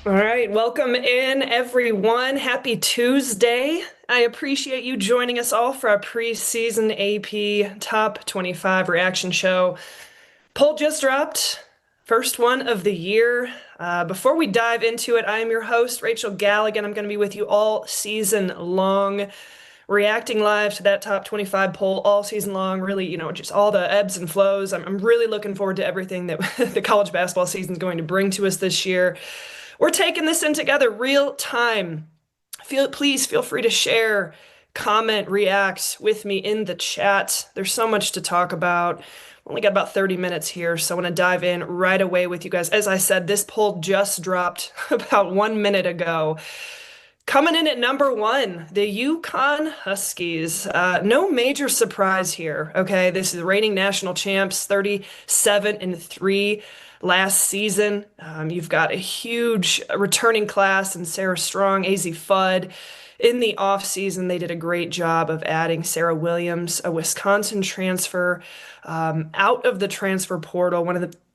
All right, welcome in everyone. Happy Tuesday. I appreciate you joining us all for our preseason AP Top 25 reaction show. Poll just dropped, first one of the year. Before we dive into it, I am your host, Rachel Galligan. I'm going to be with you all season long, reacting live to that top 25 poll all season long. Really, just all the ebbs and flows. I'm really looking forward to everything that the college basketball season is going to bring to us this year. We're taking this in together real time. Please feel free to share, comment, react with me in the chat. There's so much to talk about. We only got about 30 minutes here, so I want to dive in right away with you guys. As I said, this poll just dropped about 1 minute ago. Coming in at number one, the UConn Huskies. No major surprise here. Okay, this is the reigning national champs, 37-3 last season. You've got a huge returning class in Sarah Strong, AZ Fudd. In the offseason, they did a great job of adding Sarah Williams, a Wisconsin transfer, out of the transfer portal,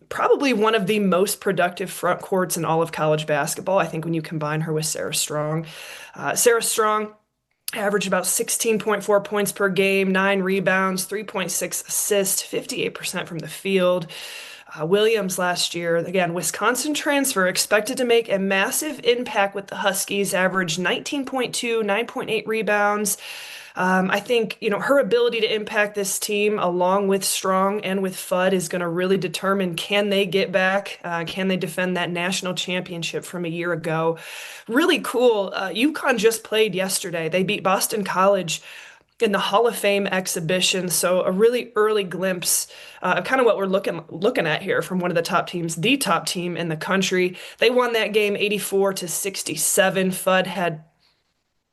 probably one of the most productive front courts in all of college basketball. I think when you combine her with Sarah Strong. Sarah Strong averaged about 16.4 points per game, 9 rebounds, 3.6 assists, 58% from the field. Williams last year, again, Wisconsin transfer, expected to make a massive impact with the Huskies, averaged 19.2, 9.8 rebounds. I think, her ability to impact this team along with Strong and with Fudd is going to really determine, can they get back? Can they defend that national championship from a year ago? Really cool. UConn just played yesterday. They beat Boston College in the Hall of Fame exhibition. So a really early glimpse of kind of what we're looking at here from one of the top teams, the top team in the country. They won that game 84-67. Fudd had,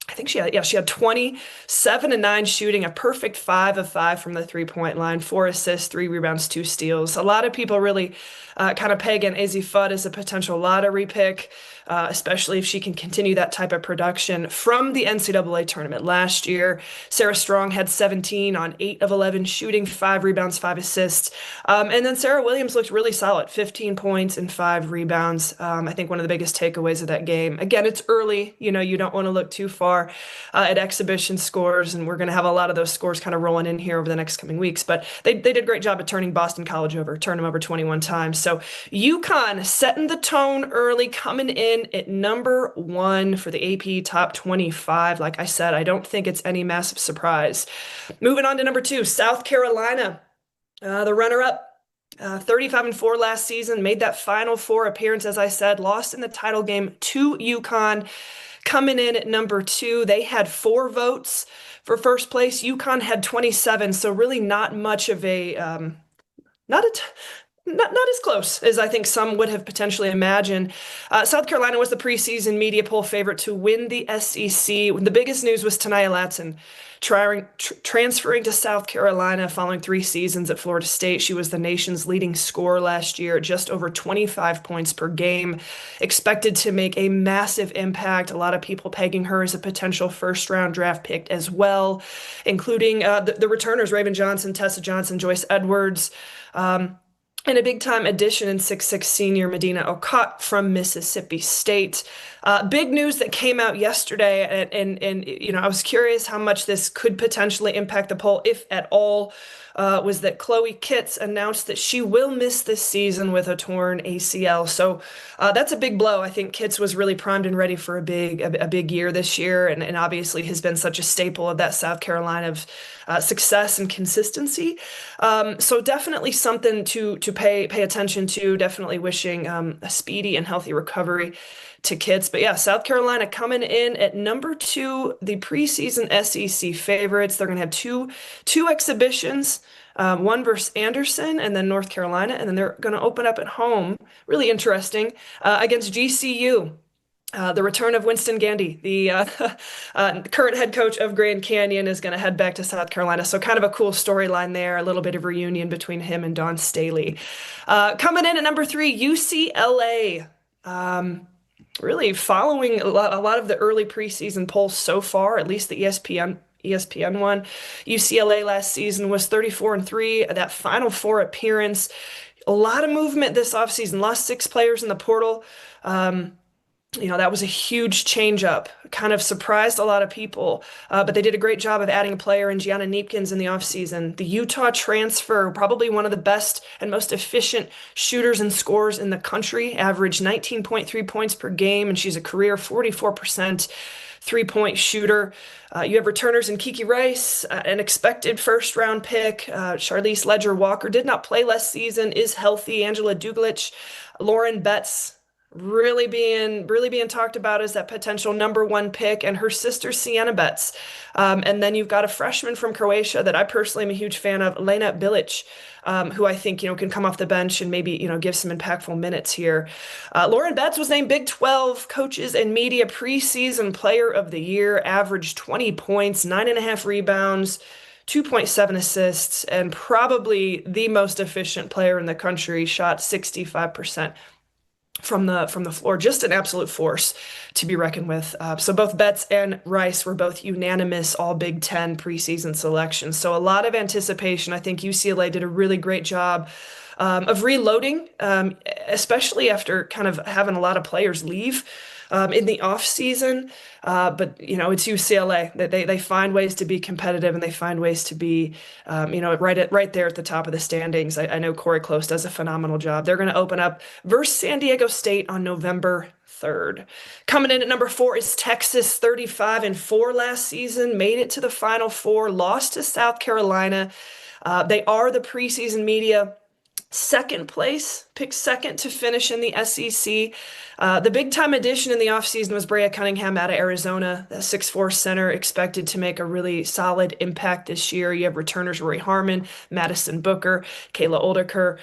I think she had 20, 7 and 9 shooting, a perfect 5 of 5 from the three-point line, 4 assists, 3 rebounds, 2 steals. A lot of people really kind of peg in AZ Fudd as a potential lottery pick, especially if she can continue that type of production from the NCAA tournament last year. Sarah Strong had 17 on 8 of 11 shooting, 5 rebounds, 5 assists. And then Sarah Williams looked really solid, 15 points and 5 rebounds. I think one of the biggest takeaways of that game. Again, it's early. You don't want to look too far at exhibition scores, and we're going to have a lot of those scores kind of rolling in here over the next coming weeks. But they did a great job of turning Boston College over, turning them over 21 times. So UConn setting the tone early, coming in at number one for the AP Top 25. Like I said, I don't think it's any massive surprise. Moving on to number two, South Carolina, the runner-up. 35-4 last season, made that Final Four appearance, as I said, lost in the title game to UConn. Coming in at number two, they had 4 votes for first place. UConn had 27, so really not much of a not a not as close as I think some would have potentially imagined. South Carolina was the preseason media poll favorite to win the SEC. The biggest news was Tania Latson transferring to South Carolina following 3 seasons at Florida State. She was the nation's leading scorer last year, just over 25 points per game. Expected to make a massive impact. A lot of people pegging her as a potential first-round draft pick as well, including the returners, Raven Johnson, Tessa Johnson, Joyce Edwards. And a big-time addition in 6'6" senior Medina Okot from Mississippi State. Big news that came out yesterday, and I was curious how much this could potentially impact the poll, if at all, was that Chloe Kitts announced that she will miss this season with a torn ACL. So that's a big blow. I think Kitts was really primed and ready for a big year this year, and obviously has been such a staple of that South Carolina of success and consistency. So definitely something to pay attention to. Definitely wishing a speedy and healthy recovery to Kitts. But yeah, South Carolina coming in at number 2, the preseason SEC favorites. They're going to have two exhibitions, one versus Anderson and then North Carolina, and then they're going to open up at home. Really interesting, against GCU. The return of Winston Gandy, the current head coach of Grand Canyon, is going to head back to South Carolina. So kind of a cool storyline there, a little bit of reunion between him and Dawn Staley. Coming in at number 3, UCLA. Really following a lot of the early preseason polls so far, at least the ESPN one. UCLA last season was 34-3, that Final Four appearance. A lot of movement this offseason. Lost 6 players in the portal. That was a huge change up, kind of surprised a lot of people. But they did a great job of adding a player in Gianna Neepkins in the offseason. The Utah transfer, probably one of the best and most efficient shooters and scorers in the country, averaged 19.3 points per game, and she's a career 44% three-point shooter. You have returners in Kiki Rice, an expected first-round pick. Charlize Ledger-Walker did not play last season, is healthy. Angela Duglich, Lauren Betts, really being talked about as that potential #1 pick, and her sister Sienna Betts. And then you've got a freshman from Croatia that I personally am a huge fan of, Lena Bilic, who I think can come off the bench and maybe give some impactful minutes here. Lauren Betts was named Big 12 Coaches and Media Preseason Player of the Year, averaged 20 points, 9.5 rebounds, 2.7 assists, and probably the most efficient player in the country. Shot 65% from the floor. Just an absolute force to be reckoned with. So both Betts and Rice were both unanimous All Big Ten preseason selections. So a lot of anticipation. I think UCLA did a really great job of reloading, especially after kind of having a lot of players leave in the off season. But it's UCLA. They find ways to be competitive, and they find ways to be right there at the top of the standings. I know Corey Close does a phenomenal job. They're going to open up versus San Diego State on November 3rd. Coming in at number 4 is Texas, 35-4 last season, made it to the Final Four, lost to South Carolina. They are the preseason media second place, picked second to finish in the SEC. The big time addition in the offseason was Brea Cunningham out of Arizona, the 6'4" center, expected to make a really solid impact this year. You have returners Rory Harmon, Madison Booker, Kayla Oldiker.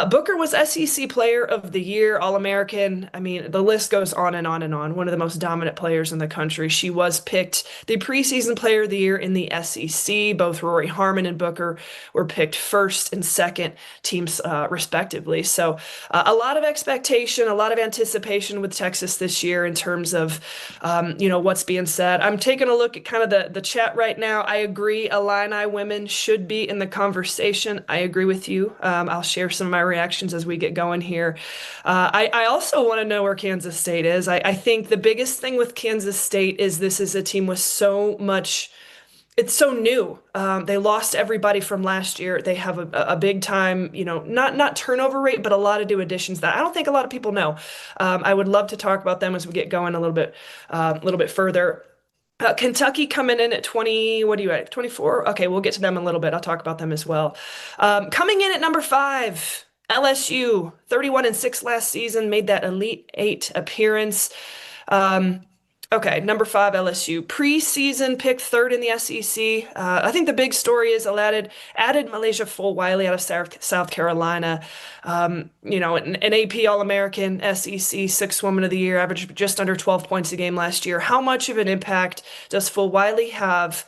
Booker was SEC Player of the Year, All-American. I mean, the list goes on and on and on. One of the most dominant players in the country. She was picked the preseason Player of the Year in the SEC. Both Rory Harmon and Booker were picked first and second teams respectively. So a lot of expectation, a lot of anticipation with Texas this year in terms of, what's being said. I'm taking a look at kind of the chat right now. I agree. Illini women should be in the conversation. I agree with you. I'll share some of my reactions as we get going here. I also want to know where Kansas State is. I think the biggest thing with Kansas State is this is a team with so much. It's so new. They lost everybody from last year. They have a big time, not turnover rate, but a lot of new additions that I don't think a lot of people know. I would love to talk about them as we get going a little bit further. Kentucky coming in at 20, what are you at? 24? Okay, we'll get to them in a little bit. I'll talk about them as well. Coming in at number 5, LSU, 31-6 last season, made that Elite 8 appearance. Okay, number 5, LSU. Preseason picked 3rd in the SEC. I think the big story is added Malaysia Fulwiley out of South Carolina. An AP All-American, SEC 6th Woman of the Year, averaged just under 12 points a game last year. How much of an impact does Fulwiley have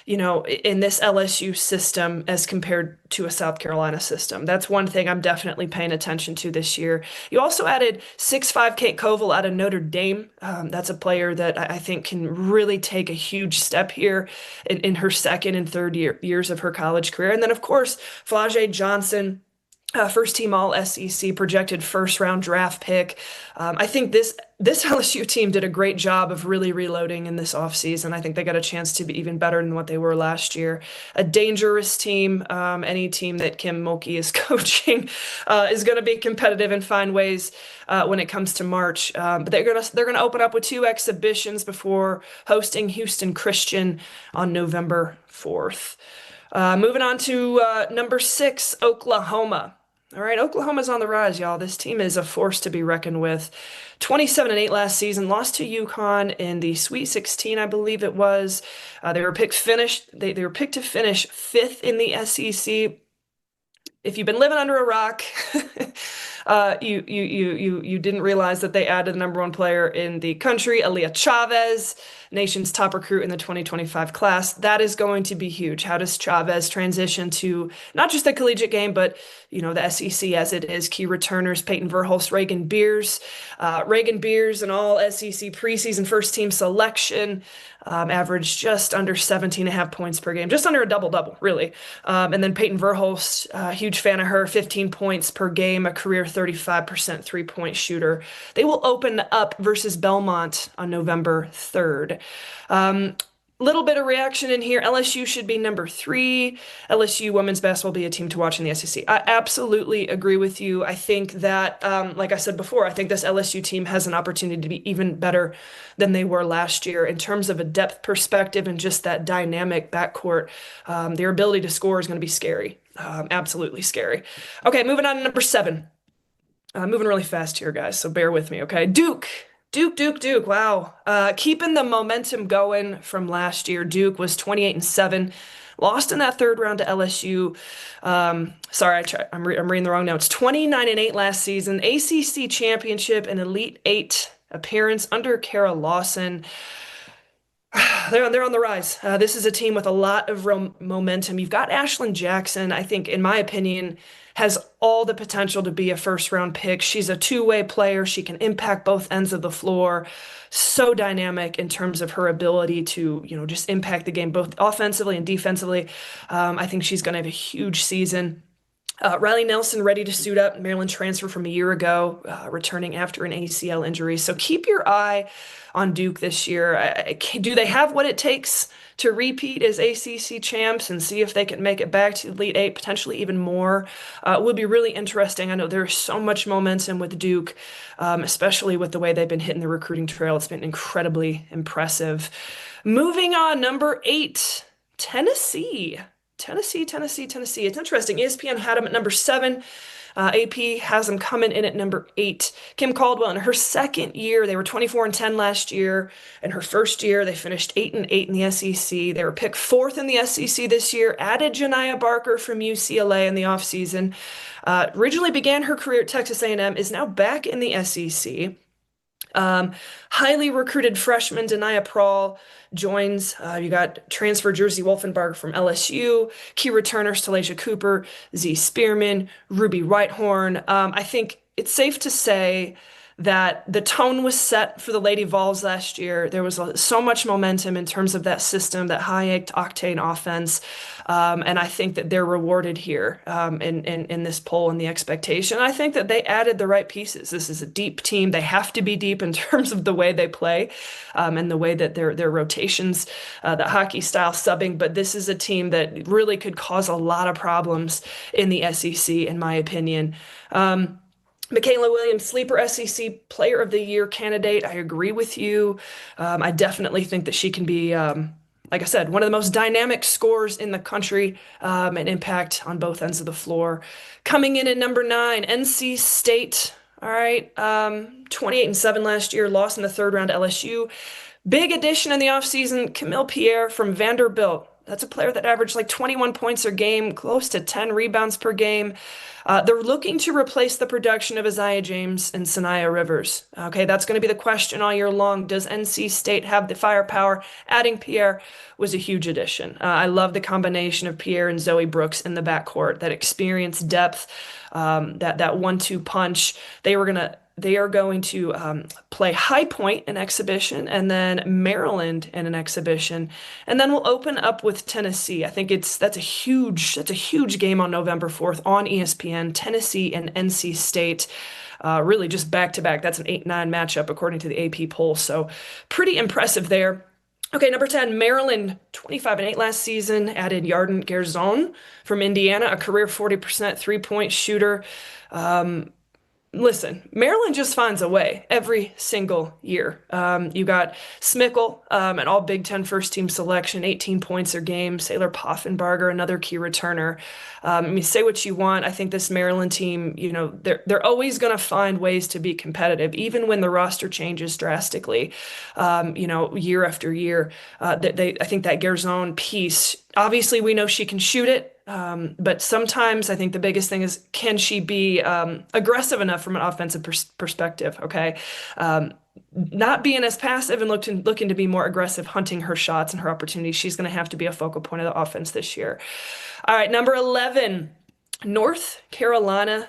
in this LSU system as compared to a South Carolina system? That's one thing I'm definitely paying attention to this year. You also added 6'5" Kate Koval out of Notre Dame. That's a player that I think can really take a huge step here in her second and third years of her college career. And then, of course, Flau'jae Johnson, first team All SEC, projected first round draft pick. I think this LSU team did a great job of really reloading in this offseason. I think they got a chance to be even better than what they were last year. A dangerous team. Any team that Kim Mulkey is coaching is going to be competitive and find ways when it comes to March. But they're gonna open up with 2 exhibitions before hosting Houston Christian on November 4th. Moving on to number 6, Oklahoma. All right, Oklahoma's on the rise, y'all. This team is a force to be reckoned with. 27-8 last season, lost to UConn in the Sweet 16, I believe it was. They were picked to finish 5th in the SEC. If you've been living under a rock, you didn't realize that they added the #1 player in the country, Aaliyah Chavez, nation's top recruit in the 2025 class. That is going to be huge. How does Chavez transition to not just the collegiate game, but the SEC as it is? Key returners, Peyton Verhulst, Reagan Beers, an all SEC preseason first team selection. averaged just under 17 and a half points per game, just under a double-double, really. And then Peyton Verhulst, huge fan of her, 15 points per game, a career 35% three-point shooter. They will open up versus Belmont on November 3rd. Little bit of reaction in here. LSU should be number 3. LSU women's basketball will be a team to watch in the SEC. I absolutely agree with you. I think that, like I said before, I think this LSU team has an opportunity to be even better than they were last year in terms of a depth perspective and just that dynamic backcourt. Their ability to score is going to be scary. Absolutely scary. Okay, moving on to number 7. Moving really fast here, guys, so bear with me, okay? Duke. Duke. Wow. Keeping the momentum going from last year. Duke was 28-7. Lost in that third round to LSU. Sorry, I'm reading the wrong notes. 29-8 last season. ACC championship and Elite Eight appearance under Kara Lawson. They're on the rise. This is a team with a lot of momentum. You've got Ashlyn Jackson, I think, in my opinion, has all the potential to be a first-round pick. She's a two-way player. She can impact both ends of the floor. So dynamic in terms of her ability to, just impact the game both offensively and defensively. I think she's going to have a huge season. Riley Nelson ready to suit up. Maryland transfer from a year ago, returning after an ACL injury. So keep your eye on Duke this year. Do they have what it takes to repeat as ACC champs and see if they can make it back to the Elite Eight, potentially even more? It would be really interesting. I know there's so much momentum with Duke, especially with the way they've been hitting the recruiting trail. It's been incredibly impressive. Moving on, number 8, Tennessee. Tennessee. It's interesting. ESPN had them at number 7. AP has them coming in at number 8. Kim Caldwell, in her second year, they were 24-10 last year. In her first year, they finished 8-8 in the SEC. They were picked 4th in the SEC this year. Added Janiah Barker from UCLA in the offseason. Originally began her career at Texas A&M, is now back in the SEC. Highly recruited freshman Denia Prawl joins. You got transfer Jersey Wolfenbarger from LSU, key returners Talasia Cooper, Z Spearman, Ruby Whitehorn. I think it's safe to say that the tone was set for the Lady Vols last year. There was so much momentum in terms of that system, that high octane offense. And I think that they're rewarded here in this poll and the expectation. I think that they added the right pieces. This is a deep team. They have to be deep in terms of the way they play and the way that their rotations, the hockey style subbing. But this is a team that really could cause a lot of problems in the SEC, in my opinion. Michaela Williams, sleeper SEC Player of the Year candidate. I agree with you. I definitely think that she can be, like I said, one of the most dynamic scorers in the country, and impact on both ends of the floor. Coming in at number 9, NC State. All right, 28-7 last year, lost in the third round to LSU. Big addition in the offseason, Camille Pierre from Vanderbilt. That's a player that averaged like 21 points a game, close to 10 rebounds per game. They're looking to replace the production of Isaiah James and Sanaya Rivers. Okay, that's going to be the question all year long. Does NC State have the firepower? Adding Pierre was a huge addition. I love the combination of Pierre and Zoe Brooks in the backcourt, that experience, depth, that 1-2 punch. They are going to play High Point in exhibition and then Maryland in an exhibition. And then we'll open up with Tennessee. I think that's a huge game on November 4th on ESPN, Tennessee and NC State. Really just back to back. That's an 8-9 matchup according to the AP poll. So pretty impressive there. Okay, number 10, Maryland, 25-8 last season, added Yarden Gerzon from Indiana, a career 40% three-point shooter. Listen, Maryland just finds a way every single year. You got Smickle, an all Big Ten first team selection, 18 points a game. Sailor Poffenbarger, another key returner. Say what you want. I think this Maryland team, they're always going to find ways to be competitive, even when the roster changes drastically, year after year. I think that Gerzon piece, obviously we know she can shoot it. But sometimes I think the biggest thing is, can she be aggressive enough from an offensive perspective? Okay. Not being as passive and looking to be more aggressive, hunting her shots and her opportunities. She's going to have to be a focal point of the offense this year. All right. Number 11, North Carolina,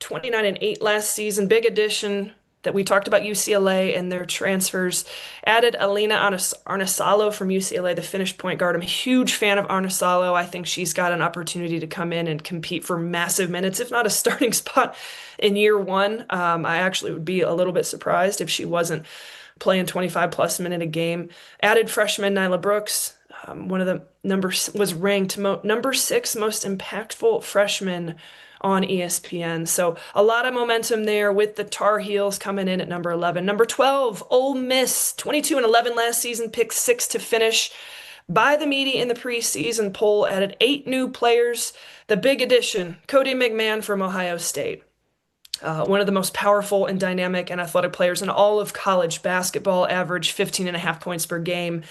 29-8 last season. Big addition. that we talked about UCLA and their transfers. Added Alina Arnasalo from UCLA, the Finnish point guard. I'm a huge fan of Arnasalo. I think she's got an opportunity to come in and compete for massive minutes, if not a starting spot in year one. I actually would be a little bit surprised if she wasn't playing 25 plus minute a game. Added freshman Nyla Brooks, one of the numbers was ranked number 6 most impactful freshman on ESPN. So a lot of momentum there with the Tar Heels coming in at number 11. Number 12, Ole Miss, 22 and 11 last season, picked 6 to finish. By the media in the preseason poll, added 8 new players. The big addition, Cody McMahon from Ohio State. One of the most powerful and dynamic and athletic players in all of college basketball, averaged 15.5 points per game,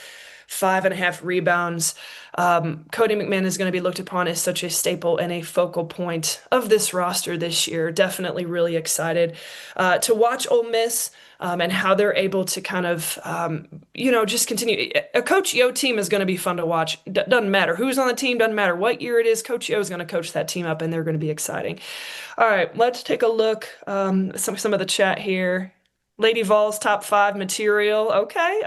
5.5 rebounds. Cody McMahon is going to be looked upon as such a staple and a focal point of this roster this year. Definitely really excited to watch Ole Miss and how they're able to kind of, just continue. A Coach Yo team is going to be fun to watch. Doesn't matter who's on the team, doesn't matter what year it is. Coach Yo is going to coach that team up, and they're going to be exciting. All right, let's take a look. Some of the chat here. Lady Vol's top 5 material. Okay.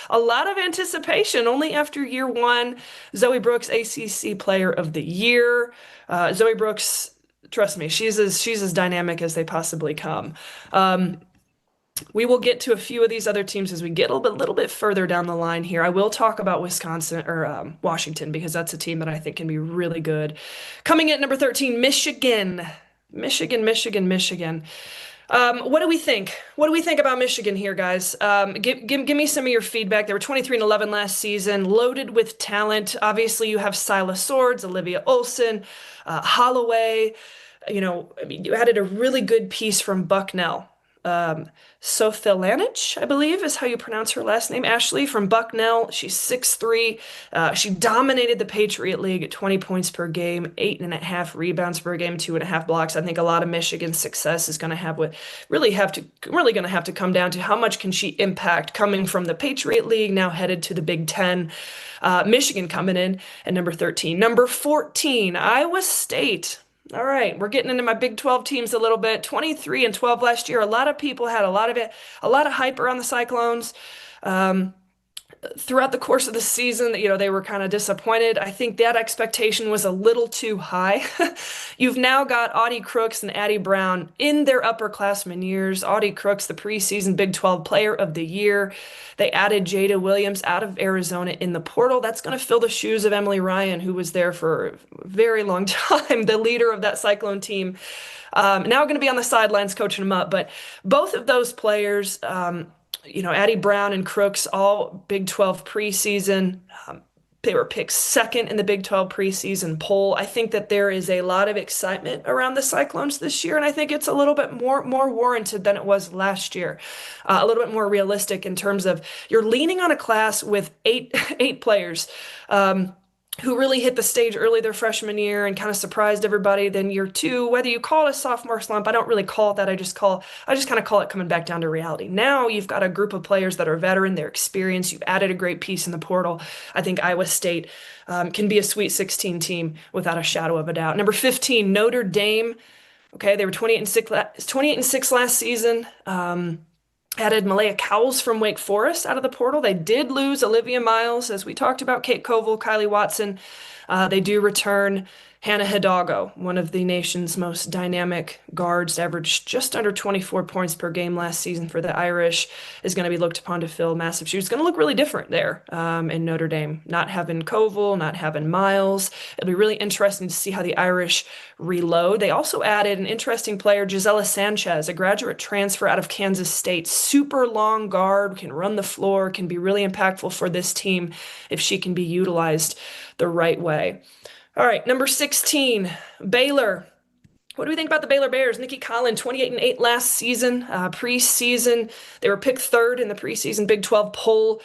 A lot of anticipation only after year one. Zoe Brooks, ACC Player of the Year. Zoe Brooks, trust me, she's as dynamic as they possibly come. We will get to a few of these other teams as we get a little bit further down the line here. I will talk about Wisconsin or Washington because that's a team that I think can be really good. Coming in at number 13, Michigan. Michigan. What do we think? What do we think about Michigan here, guys? Give me some of your feedback. They were 23 and 11 last season, loaded with talent. Obviously, you have Silas Swords, Olivia Olson, Holloway. You added a really good piece from Bucknell. Sothelanich, I believe is how you pronounce her last name. Ashley from Bucknell. She's 6'3". She dominated the Patriot League at 20 points per game, 8.5 rebounds per game, 2.5 blocks. I think a lot of Michigan's success is going to have really going to have to come down to how much can she impact coming from the Patriot League, now headed to the Big Ten. Michigan coming in at number 13. Number 14, Iowa State. All right, we're getting into my Big 12 teams a little bit. 23 and 12 last year. A lot of people had a lot of hype around the Cyclones. Throughout the course of the season, they were kind of disappointed. I think that expectation was a little too high. You've now got Audie Crooks and Addie Brown in their upperclassmen years. Audie Crooks, the preseason Big 12 Player of the Year. They added Jada Williams out of Arizona in the portal. That's going to fill the shoes of Emily Ryan, who was there for a very long time, the leader of that Cyclone team. Now going to be on the sidelines coaching them up. But both of those players, Addie Brown and Crooks, all Big 12 preseason. They were picked second in the Big 12 preseason poll. I think that there is a lot of excitement around the Cyclones this year, and I think it's a little bit more warranted than it was last year. A little bit more realistic in terms of you're leaning on a class with eight players. Who really hit the stage early their freshman year and kind of surprised everybody. Then year 2, whether you call it a sophomore slump, I don't really call it that. I just kind of call it coming back down to reality. Now you've got a group of players that are veteran, they're experienced. You've added a great piece in the portal. I think Iowa State can be a Sweet 16 team without a shadow of a doubt. Number 15, Notre Dame. Okay, they were 28 and 6 last season. Added Malaya Cowles from Wake Forest out of the portal. They did lose Olivia Miles, as we talked about, Kate Koval, Kylie Watson. They do return Hannah Hidalgo, one of the nation's most dynamic guards, averaged just under 24 points per game last season for the Irish, is going to be looked upon to fill massive shoes. It's going to look really different there in Notre Dame. Not having Koval, not having Miles. It'll be really interesting to see how the Irish reload. They also added an interesting player, Gisela Sanchez, a graduate transfer out of Kansas State. Super long guard, can run the floor, can be really impactful for this team if she can be utilized the right way. All right, number 16, Baylor. What do we think about the Baylor Bears? Nikki Collin, 28 and 8 last season. Preseason, they were picked third in the preseason Big 12 poll.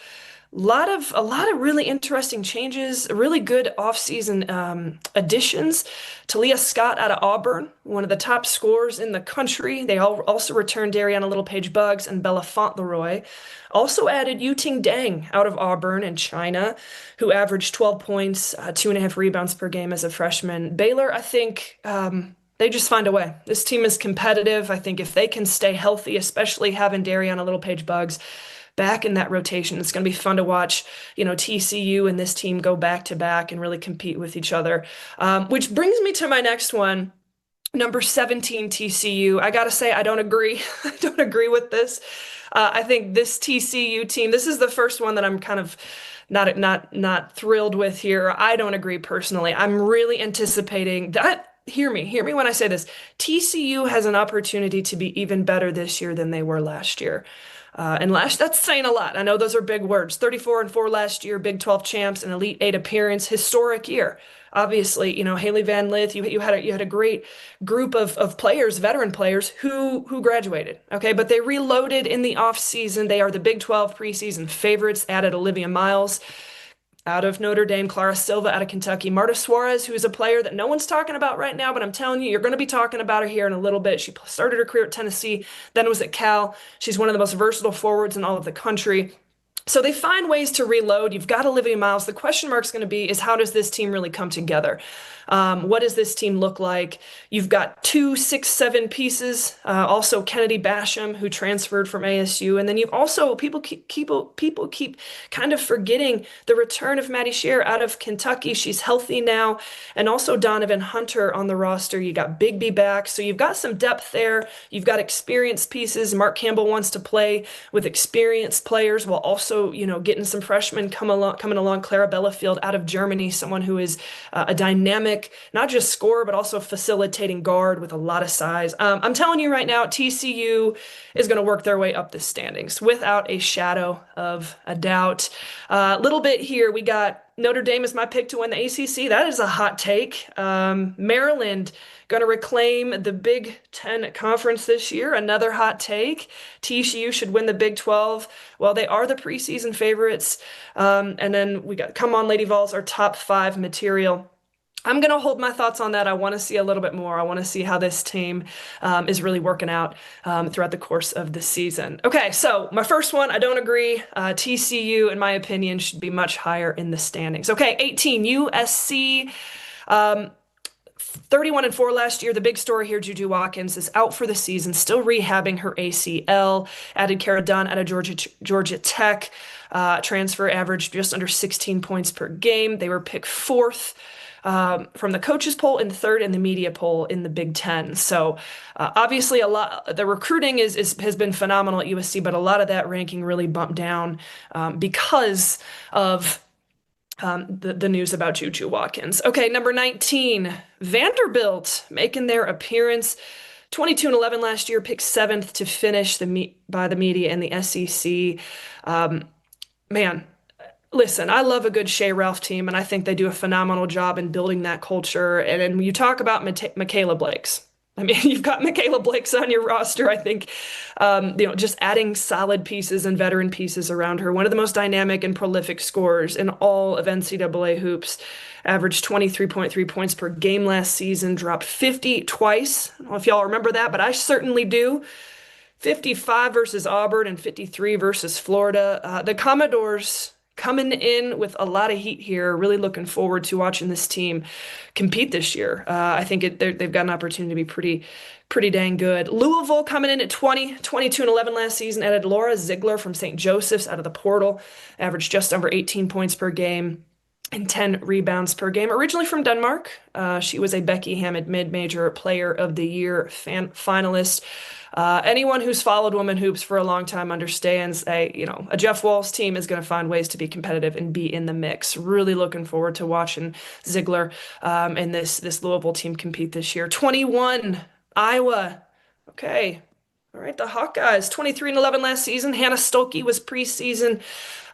A lot of really interesting changes, really good offseason additions. Talia Scott out of Auburn, one of the top scorers in the country. They also returned Dariana Littlepage Buggs and Bella Fauntleroy. Also added Yuting Deng out of Auburn and China, who averaged 12 points, 2.5 rebounds per game as a freshman. Baylor, I think, They just find a way. This team is competitive. I think if they can stay healthy, especially having Dariana Littlepage-Buggs back in that rotation, it's going to be fun to watch, TCU and this team go back to back and really compete with each other. Which brings me to my next one. Number 17 TCU. I gotta say, I don't agree. I don't agree with this. I think this TCU team, this is the first one that I'm kind of not thrilled with here. I don't agree personally. I'm really anticipating that. Hear me when I say this. TCU has an opportunity to be even better this year than they were last year. That's saying a lot. I know those are big words. 34-4 last year, Big 12 champs, an Elite Eight appearance, historic year. Obviously, Haley Van Lith, you had a great group of players, veteran players who graduated. Okay, but they reloaded in the offseason. They are the Big 12 preseason favorites, added Olivia Miles out of Notre Dame, Clara Silva out of Kentucky, Marta Suarez, who is a player that no one's talking about right now, but I'm telling you, you're going to be talking about her here in a little bit. She started her career at Tennessee, then was at Cal. She's one of the most versatile forwards in all of the country. So they find ways to reload. You've got Olivia Miles. The question mark's going to be is how does this team really come together? What does this team look like? You've got 2 6'7" pieces. Also Kennedy Basham, who transferred from ASU, and then you've also people keep kind of forgetting the return of Maddie Shear out of Kentucky. She's healthy now, and also Donovan Hunter on the roster. You got Bigby back, so you've got some depth there. You've got experienced pieces. Mark Campbell wants to play with experienced players while also getting some freshmen coming along. Clara Bellafield out of Germany, someone who is a dynamic, not just scorer, but also facilitating guard with a lot of size. I'm telling you right now, TCU is going to work their way up the standings without a shadow of a doubt. A little bit here, we got Notre Dame is my pick to win the ACC. That is a hot take. Maryland going to reclaim the Big Ten Conference this year. Another hot take. TCU should win the Big 12. Well, they are the preseason favorites. And then we got Come On Lady Vols, our top 5 material. I'm going to hold my thoughts on that. I want to see a little bit more. I want to see how this team is really working out throughout the course of the season. Okay, so my first one, I don't agree. TCU, in my opinion, should be much higher in the standings. Okay, 18, USC. 31-4 last year. The big story here, Juju Watkins is out for the season, still rehabbing her ACL. Added Kara Dunn out of Georgia Tech. Transfer averaged just under 16 points per game. They were picked 4th. From the coaches poll and 3rd in the media poll in the Big Ten. So obviously the recruiting has been phenomenal at USC, but a lot of that ranking really bumped down because of the news about Juju Watkins. Okay, number 19, Vanderbilt making their appearance. 22-11 last year, picked 7th to finish by the media in the SEC. Man. Listen, I love a good Shea Ralph team, and I think they do a phenomenal job in building that culture. And then when you talk about Michaela Blakes, I mean, you've got Michaela Blakes on your roster. I think, just adding solid pieces and veteran pieces around her. One of the most dynamic and prolific scorers in all of NCAA hoops. Averaged 23.3 points per game last season. Dropped 50 twice. I don't know if y'all remember that, but I certainly do. 55 versus Auburn and 53 versus Florida. The Commodores coming in with a lot of heat here. Really looking forward to watching this team compete this year. I think they've got an opportunity to be pretty dang good. Louisville coming in at 22-11 last season. Added Laura Ziegler from St. Joseph's out of the portal. Averaged just over 18 points per game and 10 rebounds per game. Originally from Denmark, she was a Becky Hammond Mid-Major Player of the Year finalist. Anyone who's followed women hoops for a long time understands a Jeff Walz team is going to find ways to be competitive and be in the mix. Really looking forward to watching Ziegler and this Louisville team compete this year. 21, Iowa. Okay. All right, the Hawkeyes, 23-11 last season. Hannah Stolke was preseason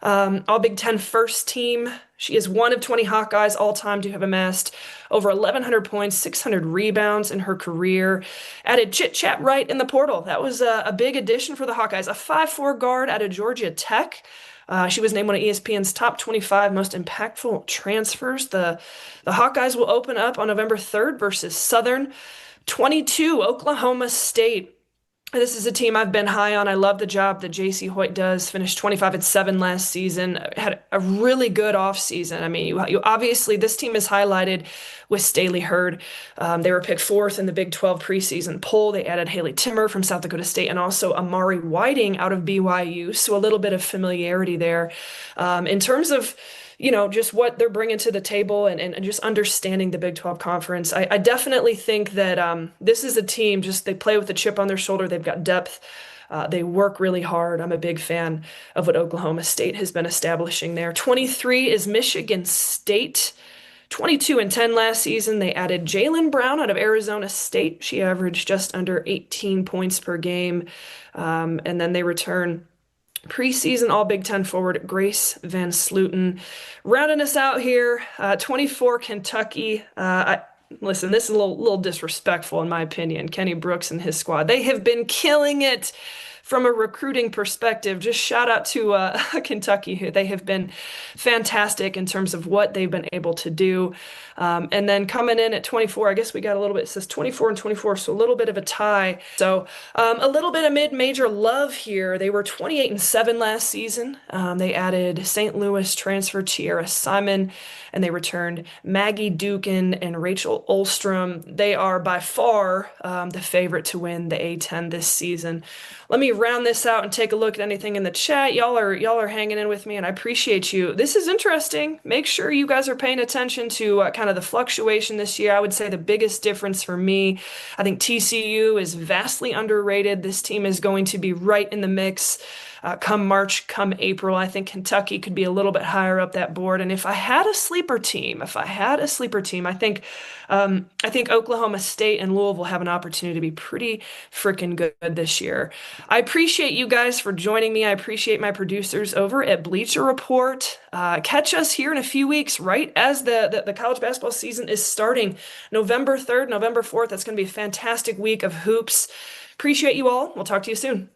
All Big Ten first team. She is one of 20 Hawkeyes all time to have amassed over 1,100 points, 600 rebounds in her career. Added Chit Chat Wright in the portal. That was a big addition for the Hawkeyes. A 5'4" guard out of Georgia Tech. She was named one of ESPN's top 25 most impactful transfers. The Hawkeyes will open up on November 3rd versus Southern. 22, Oklahoma State. This is a team I've been high on. I love the job that JC Hoyt does. Finished 25-7 last season. Had a really good offseason. I mean, you obviously this team is highlighted with Staley Hurd. They were picked fourth in the Big 12 preseason poll. They added Haley Timmer from South Dakota State and also Amari Whiting out of BYU. So a little bit of familiarity there. In terms of just what they're bringing to the table and just understanding the Big 12 conference. I definitely think that this is a team, just they play with a chip on their shoulder. They've got depth. They work really hard. I'm a big fan of what Oklahoma State has been establishing there. 23 is Michigan State. 22-10 last season. They added Jalen Brown out of Arizona State. She averaged just under 18 points per game. And then they return preseason All Big Ten forward Grace Van Sluten. Rounding us out here, 24 Kentucky. Listen, this is a little disrespectful in my opinion. Kenny Brooks and his squad. They have been killing it from a recruiting perspective. Just shout out to Kentucky here. They have been fantastic in terms of what they've been able to do. And then coming in at 24, I guess we got a little bit, it says 24 and 24, so a little bit of a tie. So a little bit of mid-major love here. They were 28-7 last season. They added St. Louis transfer Tiara Simon, and they returned Maggie Dukin and Rachel Olstrom. They are by far the favorite to win the A10 this season. Let me round this out and take a look at anything in the chat. Y'all are hanging in with me, and I appreciate you. This is interesting. Make sure you guys are paying attention to kind of the fluctuation this year. I would say the biggest difference for me, I think TCU is vastly underrated. This team is going to be right in the mix. Come March, come April, I think Kentucky could be a little bit higher up that board. And if I had a sleeper team, I think Oklahoma State and Louisville have an opportunity to be pretty freaking good this year. I appreciate you guys for joining me. I appreciate my producers over at Bleacher Report. Catch us here in a few weeks, right as the college basketball season is starting. November 3rd, November 4th. That's going to be a fantastic week of hoops. Appreciate you all. We'll talk to you soon.